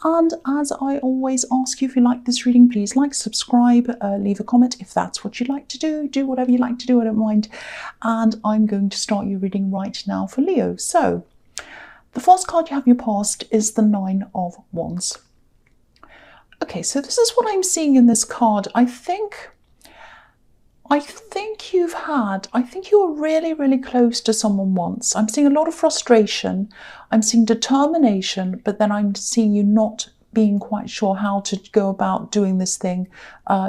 And as I always ask you, if you like this reading, please like, subscribe, leave a comment if that's what you'd like to do. Do whatever you like to do, I don't mind. And I'm going to start your reading right now for Leo. So the first card you have in your past is the Nine of Wands. Okay, so this is what I'm seeing in this card. I think you were really, really close to someone once. I'm seeing a lot of frustration. I'm seeing determination, but then I'm seeing you not being quite sure how to go about doing this thing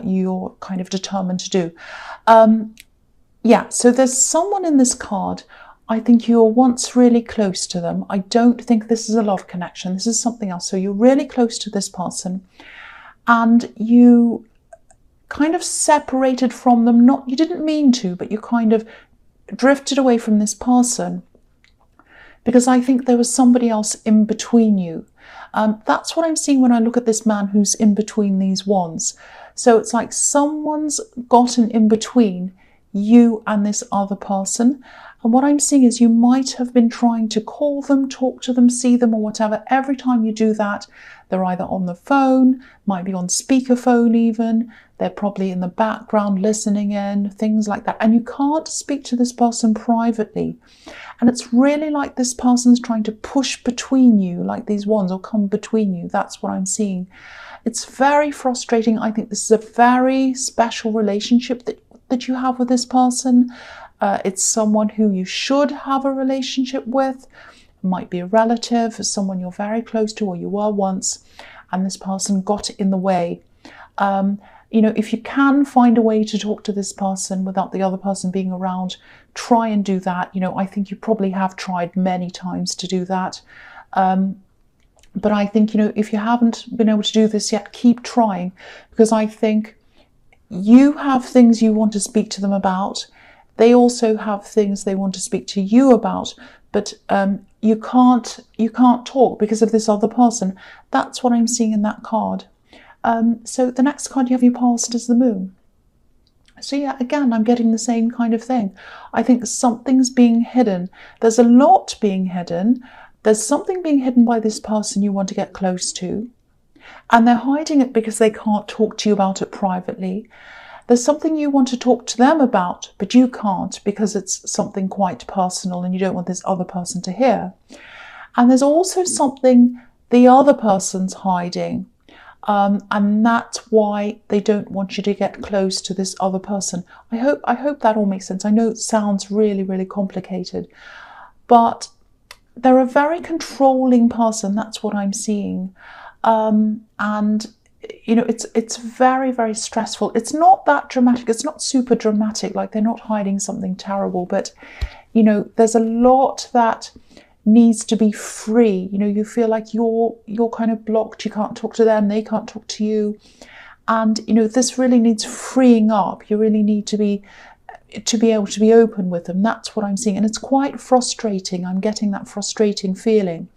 you're kind of determined to do. Yeah, so there's someone in this card. I think you were once really close to them. I don't think this is a love connection. This is something else. So you're really close to this person and you kind of separated from them. You didn't mean to, but you kind of drifted away from this person because I think there was somebody else in between you. That's what I'm seeing when I look at this man who's in between these wands. So it's like someone's gotten in between you and this other person. And what I'm seeing is you might have been trying to call them, talk to them, see them or whatever. Every time you do that, they're either on the phone, might be on speakerphone even. They're probably in the background listening in, things like that. And you can't speak to this person privately. And it's really like this person's trying to push between you, like these wands, or come between you. That's what I'm seeing. It's very frustrating. I think this is a very special relationship that you have with this person. It's someone who you should have a relationship with. It might be a relative, someone you're very close to or you were once, and this person got in the way. You know, if you can find a way to talk to this person without the other person being around, try and do that. You know, I think you probably have tried many times to do that. But I think, you know, if you haven't been able to do this yet, keep trying, because I think you have things you want to speak to them about. They also have things they want to speak to you about, but you can't talk because of this other person. That's what I'm seeing in that card. So the next card you have in your past is the Moon. So yeah, again, I'm getting the same kind of thing. I think something's being hidden. There's a lot being hidden. There's something being hidden by this person you want to get close to, and they're hiding it because they can't talk to you about it privately. There's something you want to talk to them about, but you can't because it's something quite personal and you don't want this other person to hear. And there's also something the other person's hiding. And that's why they don't want you to get close to this other person. I hope that all makes sense. I know it sounds really, really complicated, but they're a very controlling person. That's what I'm seeing. And you know, it's very, very stressful. It's not that dramatic. It's not super dramatic, like they're not hiding something terrible, but you know, there's a lot that needs to be free. You know, you feel like you're kind of blocked. You can't talk to them, they can't talk to you. And you know, this really needs freeing up. You really need to be able to be open with them. That's what I'm seeing. And it's quite frustrating. I'm getting that frustrating feeling.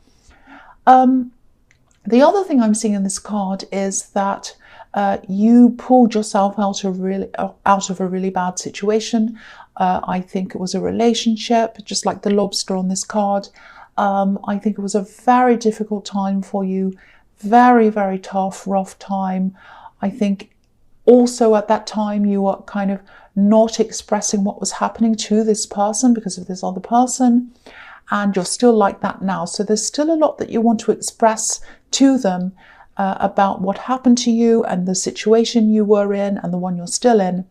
The other thing I'm seeing in this card is that you pulled yourself out of a really bad situation. I think it was a relationship, just like the lobster on this card. I think it was a very difficult time for you. Very, very tough, rough time. I think also at that time you were kind of not expressing what was happening to this person because of this other person. And you're still like that now. So there's still a lot that you want to express to them about what happened to you and the situation you were in and the one you're still in.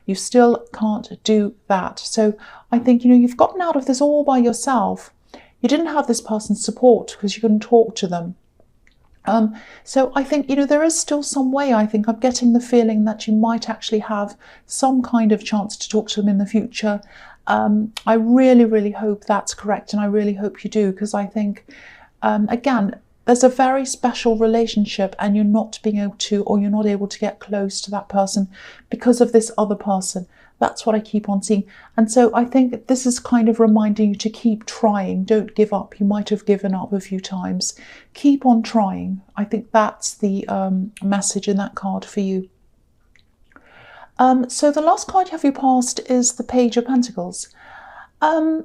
You still can't do that. So I think, you know, you've gotten out of this all by yourself. You didn't have this person's support because you couldn't talk to them. So I think, you know, there is still some way. I think I'm getting the feeling that you might actually have some kind of chance to talk to them in the future. I really, really hope that's correct, and I really hope you do, because I think, again, there's a very special relationship and you're not being able to, or you're not able to get close to that person because of this other person. That's what I keep on seeing. And so I think this is kind of reminding you to keep trying. Don't give up. You might have given up a few times. Keep on trying. I think that's the message in that card for you. So the last card you have your past is the Page of Pentacles. Yeah,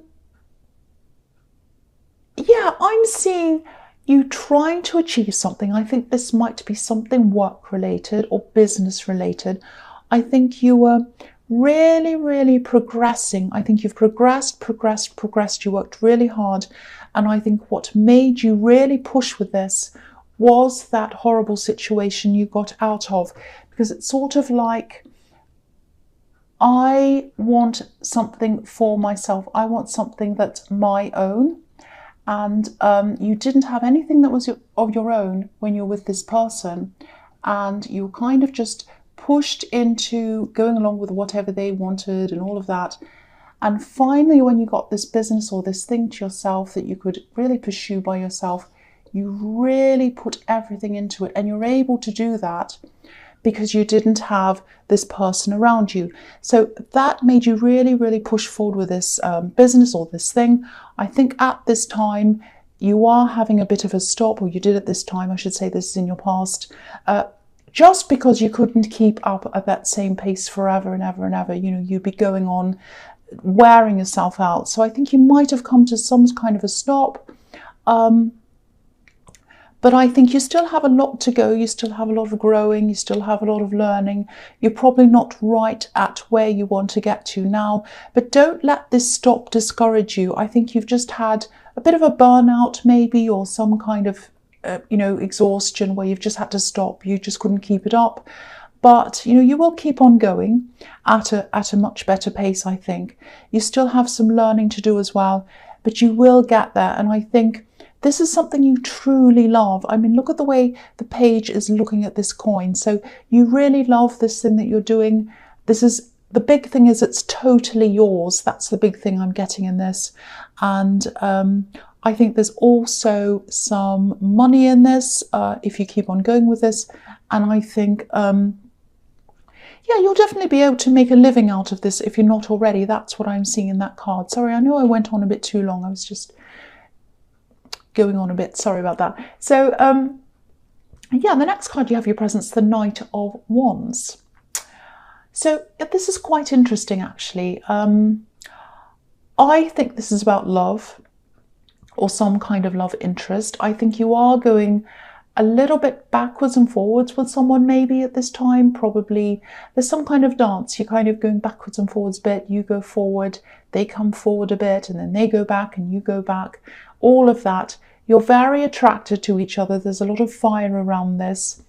I'm seeing you trying to achieve something. I think this might be something work related or business related. I think you were really, really progressing. I think you've progressed. You worked really hard. And I think what made you really push with this was that horrible situation you got out of. Because it's sort of like, I want something for myself. I want something that's my own. And you didn't have anything that was of your own when you're with this person. And you kind of just pushed into going along with whatever they wanted and all of that. And finally, when you got this business or this thing to yourself that you could really pursue by yourself, you really put everything into it. And you're able to do that because you didn't have this person around you. So that made you really, really push forward with this business or this thing. I think at this time, you are having a bit of a stop, or you did at this time, I should say this is in your past, just because you couldn't keep up at that same pace forever and ever and ever. You know, you'd be going on, wearing yourself out. So I think you might have come to some kind of a stop. But I think you still have a lot to go. You still have a lot of growing. You still have a lot of learning. You're probably not right at where you want to get to now. But don't let this stop discourage you. I think you've just had a bit of a burnout maybe, or some kind of, exhaustion where you've just had to stop. You just couldn't keep it up. But, you will keep on going at a much better pace, I think. You still have some learning to do as well, but you will get there. And I think this is something you truly love. I mean, look at the way the page is looking at this coin. So you really love this thing that you're doing. The big thing is it's totally yours. That's the big thing I'm getting in this. And I think there's also some money in this if you keep on going with this. And I think, you'll definitely be able to make a living out of this if you're not already. That's what I'm seeing in that card. Sorry, I know I went on a bit too long. I was just going on a bit. Sorry about that. So, the next card you have your presence, the Knight of Wands. So this is quite interesting, actually. I think this is about love or some kind of love interest. I think you are going a little bit backwards and forwards with someone maybe at this time. Probably there's some kind of dance. You're kind of going backwards and forwards a bit. You go forward, they come forward a bit, and then they go back and you go back. All of that. You're very attracted to each other. There's a lot of fire around this.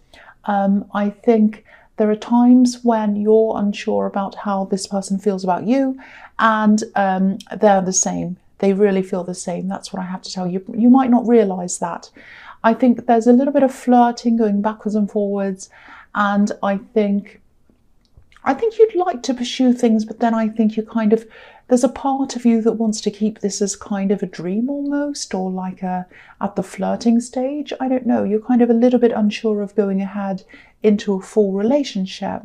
I think there are times when you're unsure about how this person feels about you, and they're the same. They really feel the same. That's what I have to tell you. You might not realize that. I think there's a little bit of flirting going backwards and forwards, and I think you'd like to pursue things, but then I think there's a part of you that wants to keep this as kind of a dream almost, or like at the flirting stage. I don't know. You're kind of a little bit unsure of going ahead into a full relationship.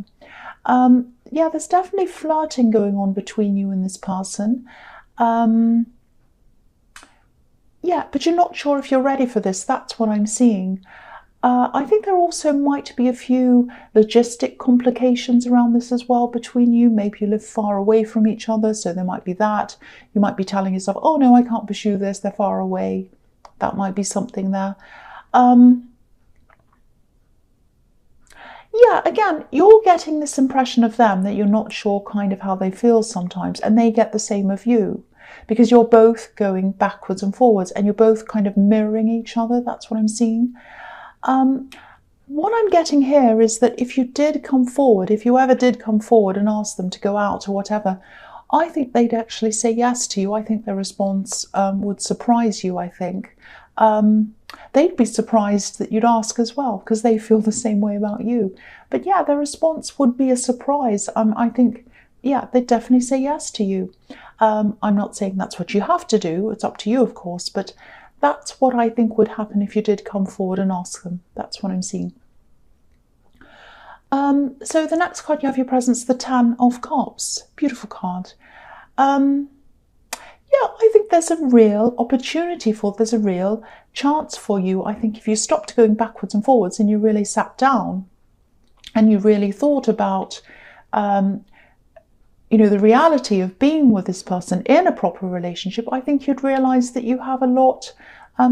There's definitely flirting going on between you and this person. But you're not sure if you're ready for this. That's what I'm seeing. I think there also might be a few logistic complications around this as well between you. Maybe you live far away from each other, so there might be that. You might be telling yourself, oh no, I can't pursue this, they're far away. That might be something there. Again, you're getting this impression of them that you're not sure kind of how they feel sometimes, and they get the same of you. Because you're both going backwards and forwards, and you're both kind of mirroring each other. That's what I'm seeing. What I'm getting here is that if you did come forward, if you ever did come forward and ask them to go out or whatever, I think they'd actually say yes to you. I think their response would surprise you, I think. They'd be surprised that you'd ask as well, because they feel the same way about you. But yeah, their response would be a surprise. I think, they'd definitely say yes to you. I'm not saying that's what you have to do. It's up to you, of course, but that's what I think would happen if you did come forward and ask them. That's what I'm seeing. So the next card you have your presence, the Ten of Cups. Beautiful card. I think there's a real opportunity there's a real chance for you. I think if you stopped going backwards and forwards and you really sat down and you really thought about the reality of being with this person in a proper relationship, I think you'd realize that you have a lot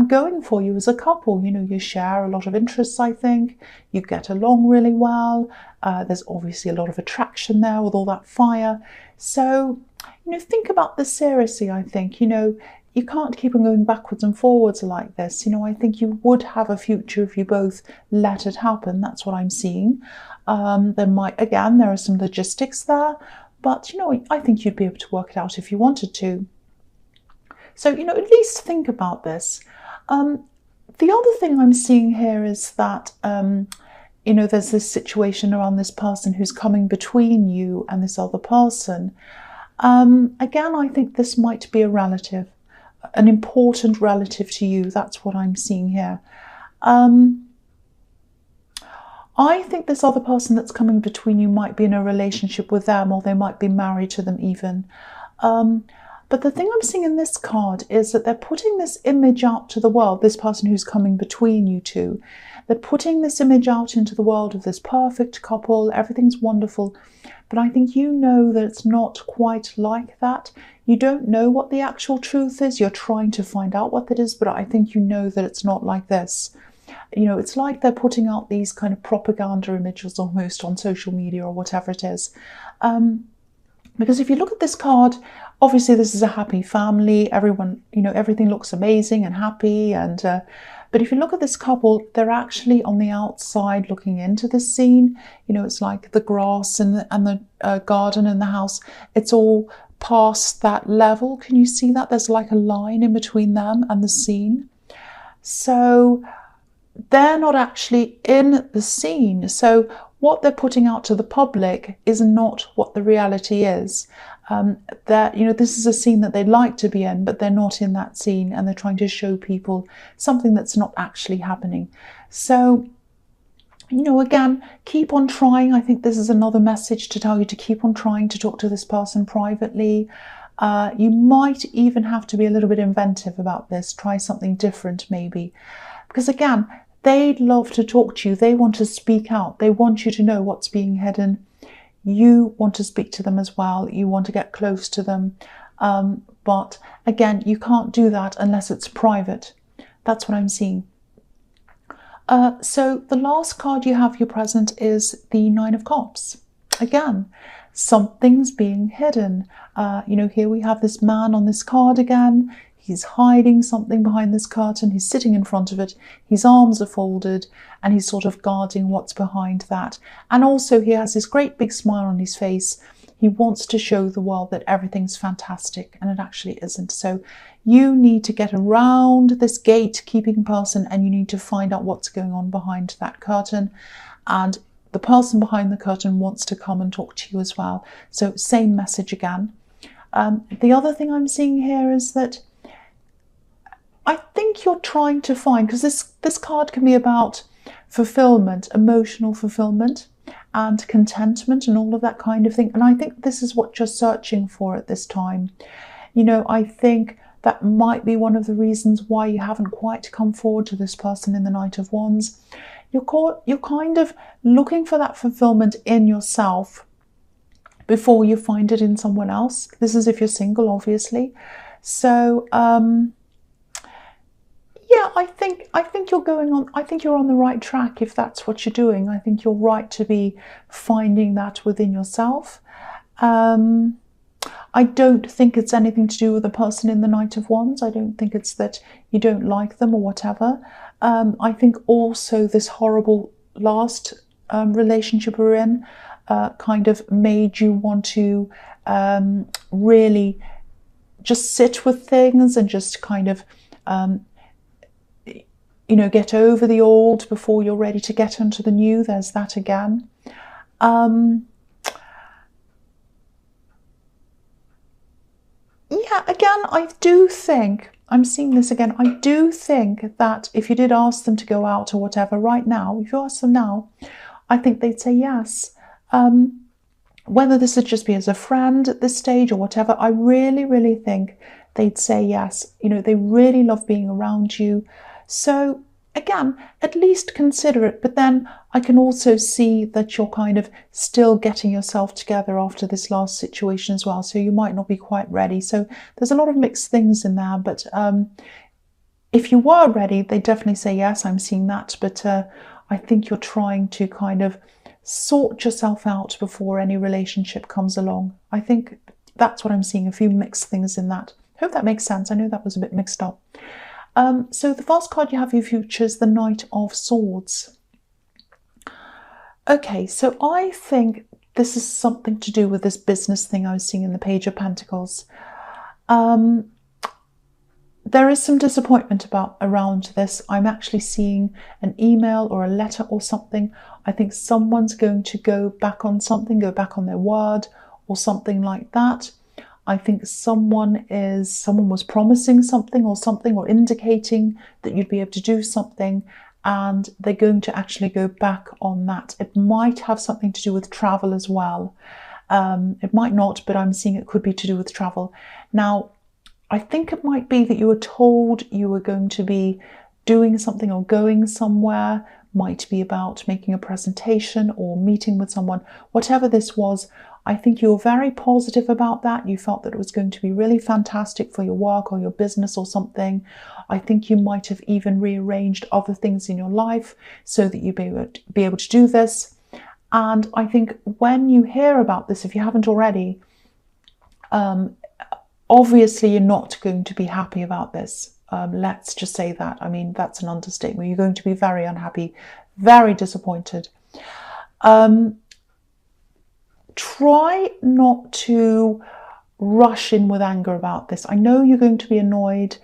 going for you as a couple. You know, you share a lot of interests, I think. You get along really well. There's obviously a lot of attraction there with all that fire. So, you know, think about this seriously, I think. You know, you can't keep on going backwards and forwards like this. You know, I think you would have a future if you both let it happen. That's what I'm seeing. There are some logistics there, but, you know, I think you'd be able to work it out if you wanted to. So, you know, at least think about this. The other thing I'm seeing here is that, you know, there's this situation around this person who's coming between you and this other person. Again, I think this might be a relative, an important relative to you. That's what I'm seeing here. I think this other person that's coming between you might be in a relationship with them, or they might be married to them even. But the thing I'm seeing in this card is that they're putting this image out to the world, this person who's coming between you two. They're putting this image out into the world of this perfect couple, everything's wonderful. But I think you know that it's not quite like that. You don't know what the actual truth is. You're trying to find out what that is, but I think you know that it's not like this. You know, it's like they're putting out these kind of propaganda images almost on social media or whatever it is. Because if you look at this card, obviously this is a happy family. Everyone, you know, everything looks amazing and happy. And but if you look at this couple, they're actually on the outside looking into the scene. You know, it's like the grass and the garden and the house. It's all past that level. Can you see that? There's like a line in between them and the scene. So they're not actually in the scene. So what they're putting out to the public is not what the reality is. That, you know, this is a scene that they'd like to be in, but they're not in that scene, and they're trying to show people something that's not actually happening. So, you know, again, keep on trying. I think this is another message to tell you to keep on trying to talk to this person privately. You might even have to be a little bit inventive about this. Try something different maybe. Because again, they'd love to talk to you. They want to speak out. They want you to know what's being hidden. You want to speak to them as well. You want to get close to them. But again, you can't do that unless it's private. That's what I'm seeing. So the last card you have your present is the Nine of Cups. Again, something's being hidden. You know, here we have this man on this card again. He's hiding something behind this curtain. He's sitting in front of it. His arms are folded and he's sort of guarding what's behind that. And also he has this great big smile on his face. He wants to show the world that everything's fantastic, and it actually isn't. So you need to get around this gatekeeping person, and you need to find out what's going on behind that curtain. And the person behind the curtain wants to come and talk to you as well. So same message again. The other thing I'm seeing here is that I think you're trying to find, because this card can be about fulfillment, emotional fulfillment and contentment and all of that kind of thing. And I think this is what you're searching for at this time. You know, I think that might be one of the reasons why you haven't quite come forward to this person in the Knight of Wands. You're kind of looking for that fulfillment in yourself before you find it in someone else. This is if you're single, obviously. So, yeah, I think you're going on. I think you're on the right track if that's what you're doing. I think you're right to be finding that within yourself. I don't think it's anything to do with the person in the Knight of Wands. I don't think it's that you don't like them or whatever. I think also this horrible last relationship we're in kind of made you want to really just sit with things and just kind of you know, get over the old before you're ready to get into the new. There's that again. Yeah, again, I do think, I'm seeing this again, I do think that if you did ask them to go out or whatever right now, if you ask them now, I think they'd say yes. Whether this would just be as a friend at this stage or whatever, I really, really think they'd say yes. You know, they really love being around you. So again, at least consider it. But then I can also see that you're kind of still getting yourself together after this last situation as well. So you might not be quite ready. So there's a lot of mixed things in there. But if you were ready, they definitely say yes, I'm seeing that. But I think you're trying to kind of sort yourself out before any relationship comes along. I think that's what I'm seeing, a few mixed things in that. Hope that makes sense. I know that was a bit mixed up. So the first card you have for your future is the Knight of Swords. Okay, so I think this is something to do with this business thing I was seeing in the Page of Pentacles. There is some disappointment around this. I'm actually seeing an email or a letter or something. I think someone's going to go back on something, go back on their word or something like that. I think someone was promising something or indicating that you'd be able to do something, and they're going to actually go back on that. It might have something to do with travel as well. It might not, but I'm seeing it could be to do with travel. Now, I think it might be that you were told you were going to be doing something or going somewhere. Might be about making a presentation or meeting with someone. Whatever this was, I think you were very positive about that. You felt that it was going to be really fantastic for your work or your business or something. I think you might have even rearranged other things in your life so that you'd be able to do this. And I think when you hear about this, if you haven't already, obviously you're not going to be happy about this. Let's just say that. I mean, that's an understatement. You're going to be very unhappy, very disappointed. Try not to rush in with anger about this. I know you're going to be annoyed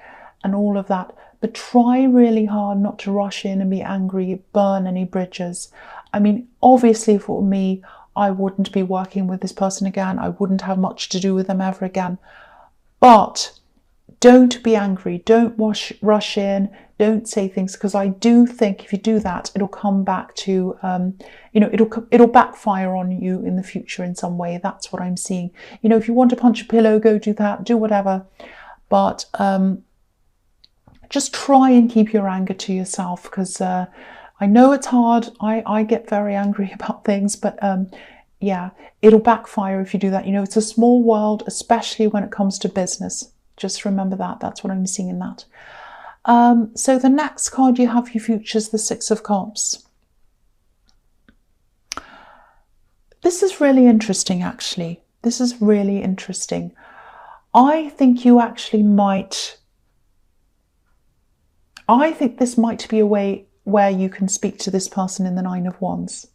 and all of that, but try really hard not to rush in and be angry, burn any bridges. I mean, obviously for me, I wouldn't be working with this person again. I wouldn't have much to do with them ever again. But don't be angry. Don't rush in. Don't say things, because I do think if you do that, it'll come back to, it'll backfire on you in the future in some way. That's what I'm seeing. You know, if you want to punch a pillow, go do that, do whatever. But just try and keep your anger to yourself, because I know it's hard. I get very angry about things, but yeah, it'll backfire if you do that. You know, it's a small world, especially when it comes to business. Just remember that. That's what I'm seeing in that. So the next card you have for your future is the Six of Cups. This is really interesting, actually. This is really interesting. I think you actually might... I think this might be a way where you can speak to this person in the Nine of Wands.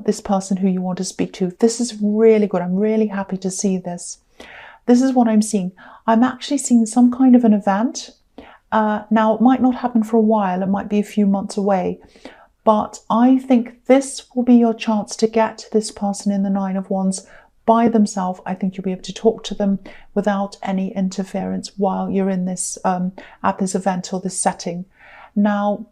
This person who you want to speak to. This is really good. I'm really happy to see this. This is what I'm seeing. I'm actually seeing some kind of an event. Now, it might not happen for a while. It might be a few months away. But I think this will be your chance to get to this person in the Nine of Wands by themselves. I think you'll be able to talk to them without any interference while you're in this, at this event or this setting. Now,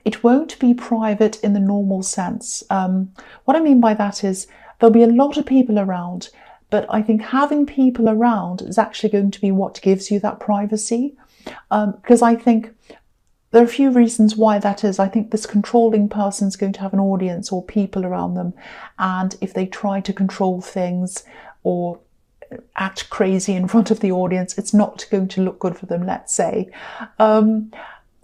it won't be private in the normal sense. What I mean by that is there'll be a lot of people around, but I think having people around is actually going to be what gives you that privacy. Because I think there are a few reasons why that is. I think this controlling person is going to have an audience or people around them. And if they try to control things or act crazy in front of the audience, it's not going to look good for them, let's say.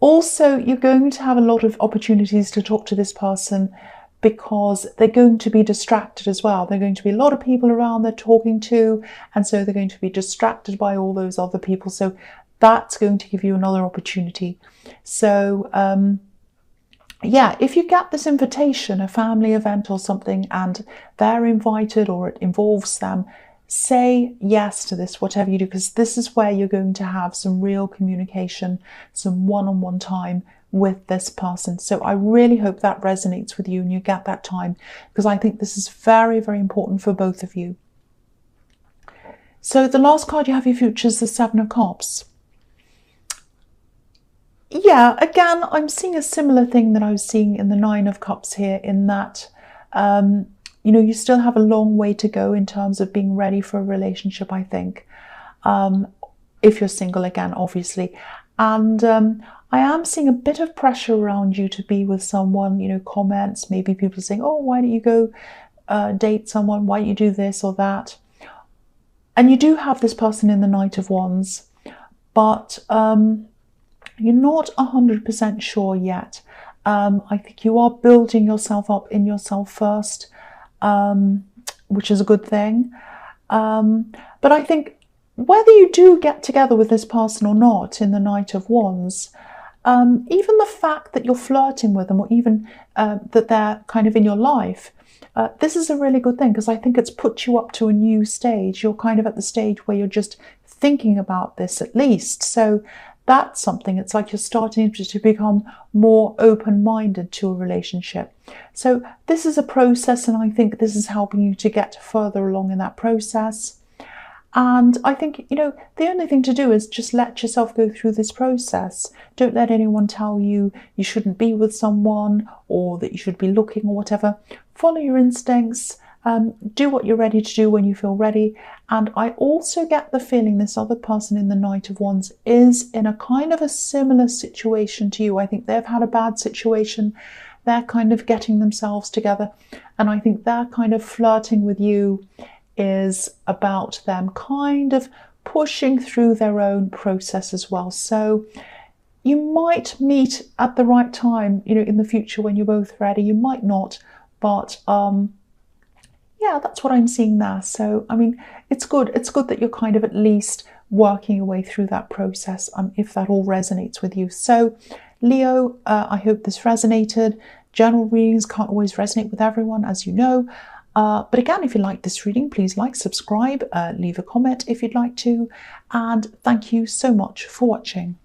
Also, you're going to have a lot of opportunities to talk to this person because they're going to be distracted as well. There are going to be a lot of people around they're talking to, and so they're going to be distracted by all those other people. So that's going to give you another opportunity. So, yeah, if you get this invitation, a family event or something, and they're invited or it involves them, say yes to this, whatever you do, because this is where you're going to have some real communication, some one-on-one time with this person. So I really hope that resonates with you and you get that time, because I think this is very, very important for both of you. So the last card you have for your future is the Seven of Cups. Yeah, again, I'm seeing a similar thing that I was seeing in the Nine of Cups here, in that, you know, you still have a long way to go in terms of being ready for a relationship, I think. If you're single, again, obviously. And I am seeing a bit of pressure around you to be with someone, you know, comments, maybe people saying, oh, why don't you go date someone? Why don't you do this or that? And you do have this person in the Knight of Wands, but You're not 100% sure yet. I think you are building yourself up in yourself first, which is a good thing. But I think whether you do get together with this person or not in the Knight of Wands, even the fact that you're flirting with them, or even that they're kind of in your life, this is a really good thing, because I think it's put you up to a new stage. You're kind of at the stage where you're just thinking about this at least. So that's something. It's like you're starting to become more open-minded to a relationship. So this is a process, and I think this is helping you to get further along in that process. And I think, you know, the only thing to do is just let yourself go through this process. Don't let anyone tell you you shouldn't be with someone, or that you should be looking, or whatever. Follow your instincts. Do what you're ready to do when you feel ready. And I also get the feeling this other person in the Knight of Wands is in a kind of a similar situation to you. I think they've had a bad situation. They're kind of getting themselves together. And I think they're kind of flirting with you is about them kind of pushing through their own process as well. So you might meet at the right time, you know, in the future when you're both ready. You might not, but yeah, that's what I'm seeing there. So, I mean, it's good. It's good that you're kind of at least working your way through that process, if that all resonates with you. So, Leo, I hope this resonated. General readings can't always resonate with everyone, as you know. But again, if you like this reading, please like, subscribe, leave a comment if you'd like to. And thank you so much for watching.